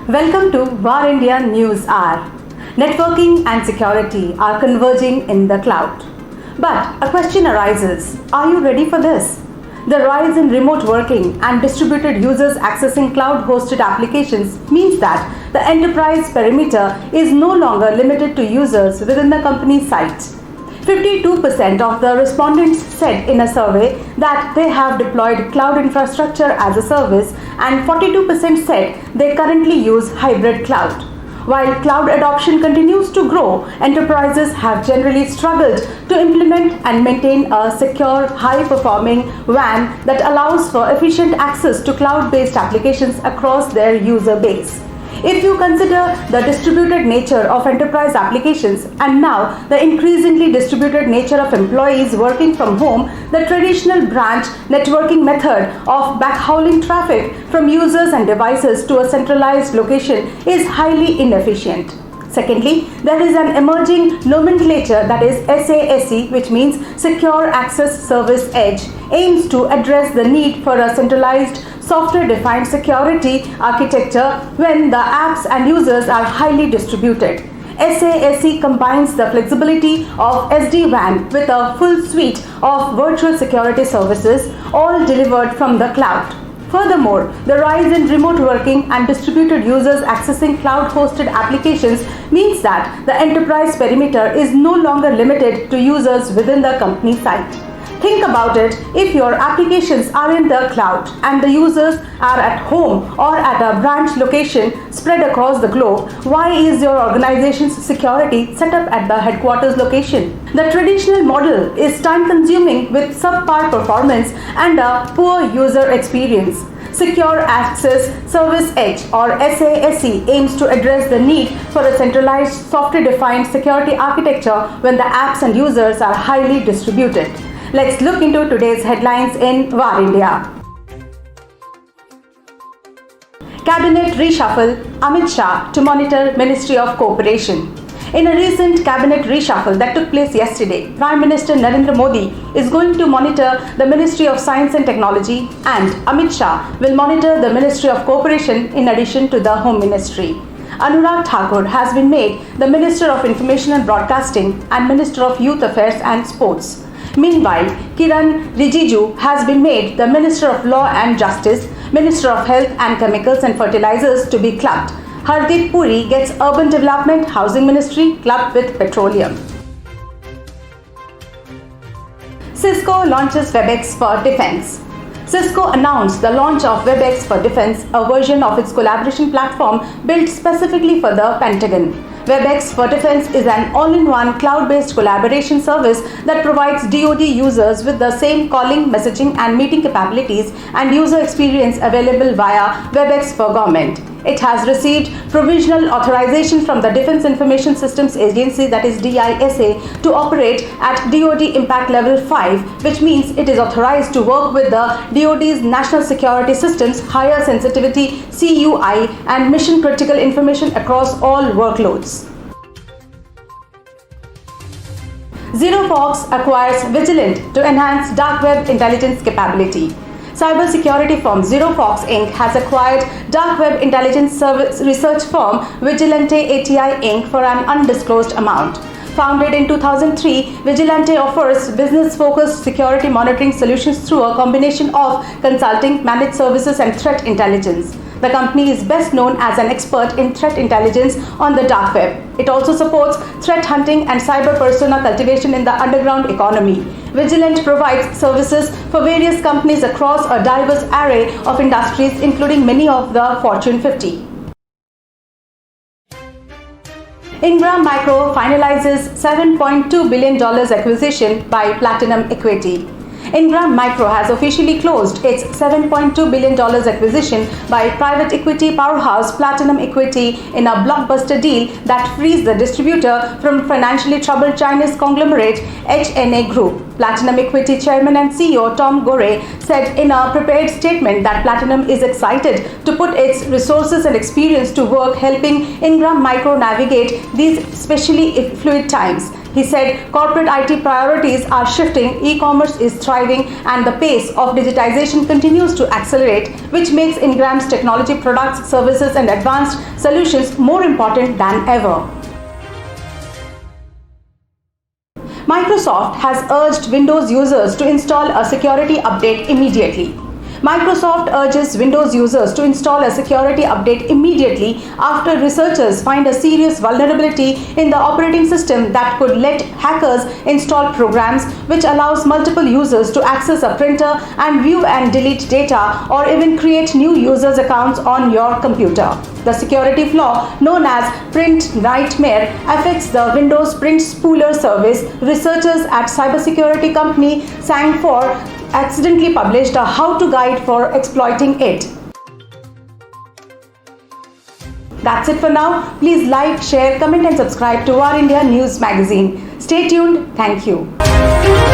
Welcome to VAR India News Hour. Networking and security are converging in the cloud. But a question arises, are you ready for this? The rise in remote working and distributed users accessing cloud-hosted applications means that the enterprise perimeter is no longer limited to users within the company's site. 52% of the respondents said in a survey that they have deployed cloud infrastructure as a service, and 42% said they currently use hybrid cloud. While cloud adoption continues to grow, enterprises have generally struggled to implement and maintain a secure, high-performing WAN that allows for efficient access to cloud-based applications across their user base. If you consider the distributed nature of enterprise applications and now the increasingly distributed nature of employees working from home, the traditional branch networking method of backhauling traffic from users and devices to a centralized location is highly inefficient. Secondly, there is an emerging nomenclature that is SASE, which means Secure Access Service Edge, aims to address the need for a centralized software-defined security architecture when the apps and users are highly distributed. SASE combines the flexibility of SD-WAN with a full suite of virtual security services, all delivered from the cloud. Furthermore, the rise in remote working and distributed users accessing cloud-hosted applications means that the enterprise perimeter is no longer limited to users within the company site. Think about it, if your applications are in the cloud and the users are at home or at a branch location spread across the globe, why is your organization's security set up at the headquarters location? The traditional model is time-consuming with subpar performance and a poor user experience. Secure Access Service Edge or SASE aims to address the need for a centralized software-defined security architecture when the apps and users are highly distributed. Let's look into today's headlines in VAR India. Cabinet reshuffle, Amit Shah to monitor Ministry of Cooperation. In a recent cabinet reshuffle that took place yesterday, Prime Minister Narendra Modi is going to monitor the Ministry of Science and Technology, and Amit Shah will monitor the Ministry of Cooperation in addition to the Home Ministry. Anurag Thakur has been made the Minister of Information and Broadcasting and Minister of Youth Affairs and Sports. Meanwhile, Kiran Rijiju has been made the Minister of Law and Justice, Minister of Health and Chemicals and Fertilizers to be clubbed. Hardeep Puri gets Urban Development Housing Ministry clubbed with Petroleum. Cisco launches WebEx for Defense. Cisco announced the launch of WebEx for Defense, a version of its collaboration platform built specifically for the Pentagon. WebEx for Defense is an all-in-one cloud-based collaboration service that provides DoD users with the same calling, messaging, and meeting capabilities and user experience available via WebEx for Government. It has received provisional authorization from the Defense Information Systems Agency, that is DISA, to operate at DoD Impact Level 5, which means it is authorized to work with the DoD's National Security Systems, Higher Sensitivity CUI, and Mission Critical Information across all workloads. ZeroFox acquires Vigilant to enhance dark web intelligence capability. Cybersecurity firm ZeroFox Inc. has acquired dark web intelligence service research firm Vigilante ATI Inc. for an undisclosed amount. Founded in 2003, Vigilante offers business-focused security monitoring solutions through a combination of consulting, managed services, and threat intelligence. The company is best known as an expert in threat intelligence on the dark web. It also supports threat hunting and cyber persona cultivation in the underground economy. Vigilant provides services for various companies across a diverse array of industries, including many of the Fortune 50. Ingram Micro finalizes $7.2 billion acquisition by Platinum Equity. Ingram Micro has officially closed its $7.2 billion acquisition by private equity powerhouse Platinum Equity in a blockbuster deal that frees the distributor from financially troubled Chinese conglomerate HNA Group. Platinum Equity Chairman and CEO Tom Gore said in a prepared statement that Platinum is excited to put its resources and experience to work helping Ingram Micro navigate these especially fluid times. He said corporate IT priorities are shifting, e-commerce is thriving, and the pace of digitization continues to accelerate, which makes Ingram's technology products, services, and advanced solutions more important than ever. Microsoft has urged Windows users to install a security update immediately. Microsoft urges Windows users to install a security update immediately after researchers find a serious vulnerability in the operating system that could let hackers install programs which allows multiple users to access a printer and view and delete data or even create new users' accounts on your computer. The security flaw, known as Print Nightmare, affects the Windows Print Spooler service. Researchers at cybersecurity company Sang4 accidentally published a how-to guide for exploiting it. That's it for now. Please like, share, comment and subscribe to War India News magazine. Stay tuned. Thank you.